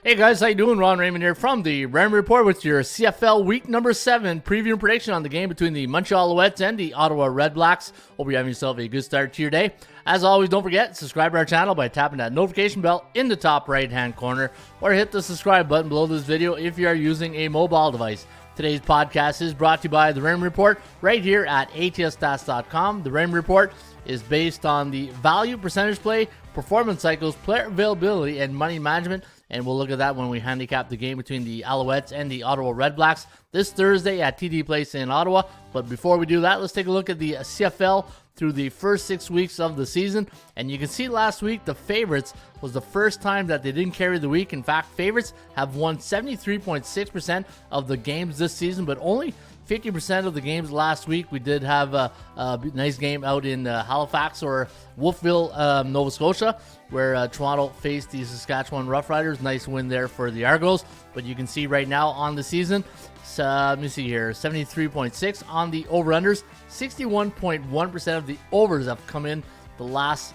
Hey guys, how you doing? Raymond here from the Raymond Report with your CFL week number 7 preview and prediction on the game between the Montreal Alouettes and the Ottawa Redblacks. Hope you're having yourself a good start to your day. As always, don't forget, subscribe to our channel by tapping that notification bell in the top right hand corner, or hit the subscribe button below this video if you are using a mobile device. Today's podcast is brought to you by the Raymond Report right here at atsstats.com. The Raymond Report is based on the value, percentage play, performance cycles, player availability, and money management. And we'll look at that when we handicap the game between the Alouettes and the Ottawa Redblacks this Thursday at TD Place in Ottawa. But before we do that, let's take a look at the CFL through the first 6 weeks of the season. And you can see last week the favorites was the first time that they didn't carry the week. In fact, favorites have won 73.6% of the games this season, but only 50% of the games last week. We did have a nice game out in Halifax or Wolfville, Nova Scotia, where Toronto faced the Saskatchewan Roughriders. Nice win there for the Argos. But you can see right now on the season, let me see here, 73.6 on the over-unders. 61.1% of the overs have come in the last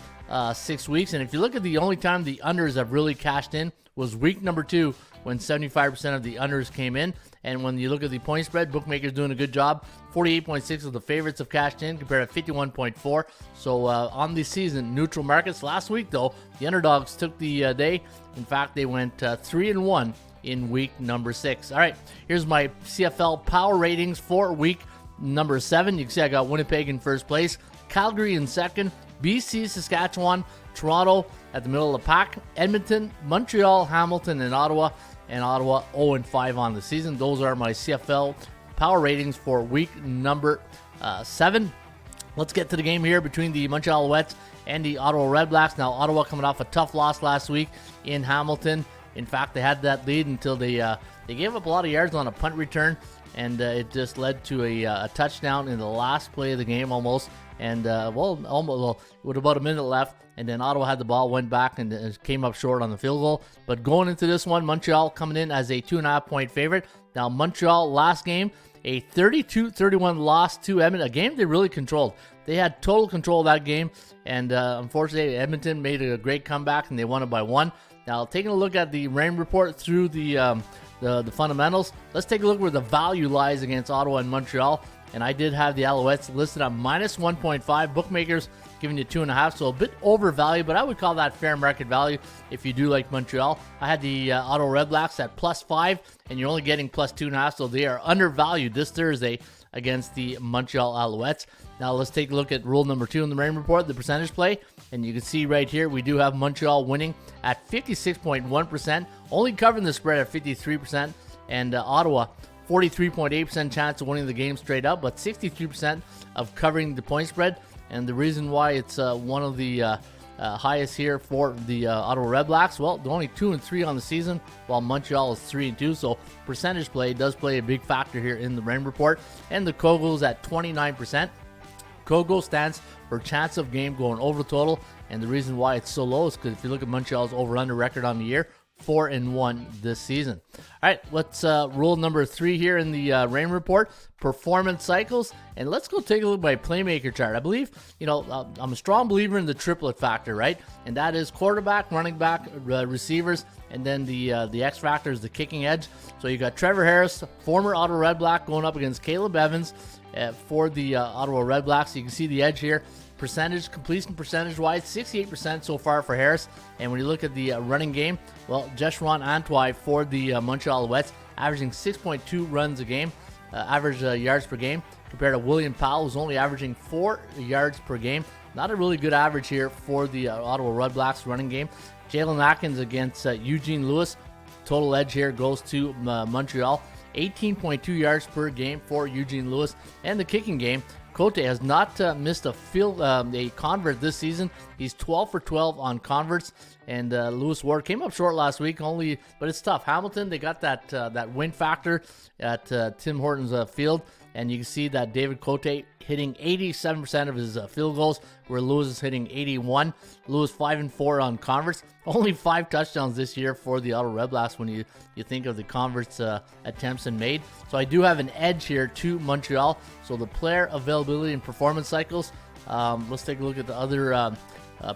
6 weeks. And if you look at the only time the unders have really cashed in was week number 2, when 75% of the unders came in. And when you look at the point spread, bookmakers doing a good job. 48.6 of the favorites have cashed in compared to 51.4. So on the season, neutral markets. Last week, though, the underdogs took the day. In fact, they went 3-1 in week number 6. All right, here's my CFL power ratings for week number 7. You can see I got Winnipeg in first place, Calgary in second, BC, Saskatchewan, Toronto at the middle of the pack, Edmonton, Montreal, Hamilton, and Ottawa 0-5 on the season. Those are my CFL power ratings for week number 7. Let's get to the game here between the Montreal Alouettes and the Ottawa Redblacks. Now, Ottawa coming off a tough loss last week in Hamilton. In fact, they had that lead until they gave up a lot of yards on a punt return, and it just led to a touchdown in the last play of the game almost. And, almost with about a minute left, and then Ottawa had the ball, went back, and came up short on the field goal. But going into this one, Montreal coming in as a 2.5-point favorite. Now, Montreal, last game, a 32-31 loss to Edmonton, a game they really controlled. They had total control of that game, and unfortunately, Edmonton made a great comeback, and they won it by 1. Now, taking a look at the Rain Report through the fundamentals, let's take a look where the value lies against Ottawa and Montreal. And I did have the Alouettes listed at minus 1.5. Bookmakers giving you 2.5, so a bit overvalued, but I would call that fair market value if you do like Montreal. I had the Ottawa Redblacks at plus 5, and you're only getting plus 2.5, so they are undervalued this Thursday against the Montreal Alouettes. Now let's take a look at rule number 2 in the Rain Report, the percentage play. And you can see right here, we do have Montreal winning at 56.1%, only covering the spread at 53%, and Ottawa 43.8% chance of winning the game straight up, but 63% of covering the point spread. And the reason why it's one of the highest here for the Ottawa Redblacks, well, they're only 2-3 on the season, while Montreal is 3-2. So percentage play does play a big factor here in the Rain Report. And the Kogo's at 29%. Kogo stands for chance of game going over total. And the reason why it's so low is because if you look at Montreal's over-under record on the year, 4-1 this season. All right, let's rule number 3 here in the Rain Report, performance cycles, and let's go take a look at my playmaker chart. I believe, I'm a strong believer in the triplet factor, right? And that is quarterback, running back, receivers, and then the X factor is the kicking edge. So you got Trevor Harris, former Ottawa Redblack, going up against Caleb Evans for the Ottawa Redblacks. You can see the edge here. Completion percentage wise, 68% so far for Harris. And when you look at the running game, well, Jeshron Antwi for the Montreal Alouettes, averaging 6.2 runs a game, average yards per game, compared to William Powell, who's only averaging 4 yards per game. Not a really good average here for the Ottawa Redblacks running game. Jalen Atkins against Eugene Lewis. Total edge here goes to Montreal. 18.2 yards per game for Eugene Lewis. And the kicking game, Cote has not missed a convert this season. He's 12 for 12 on converts, and Lewis Ward came up short last week. But it's tough. Hamilton, they got that win factor at Tim Hortons field, and you can see that David Cote hitting 87% of his field goals, where Lewis is hitting 81. Lewis 5-4 on converts. Only 5 touchdowns this year for the Ottawa Redblacks when you think of the converts attempts and made. So I do have an edge here to Montreal. So the player availability and performance cycles. Let's take a look at the other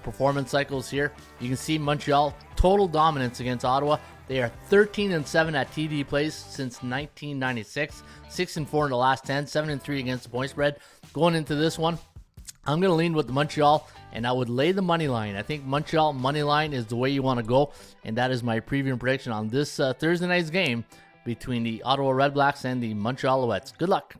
performance cycles here. You can see Montreal total dominance against Ottawa. They are 13-7 at TD plays since 1996, 6-4 in the last 10, 7-3 against the point spread. Going into this one, I'm going to lean with the Montreal, and I would lay the money line. I think Montreal money line is the way you want to go, and that is my preview and prediction on this Thursday night's game between the Ottawa Redblacks and the Montreal Alouettes. Good luck.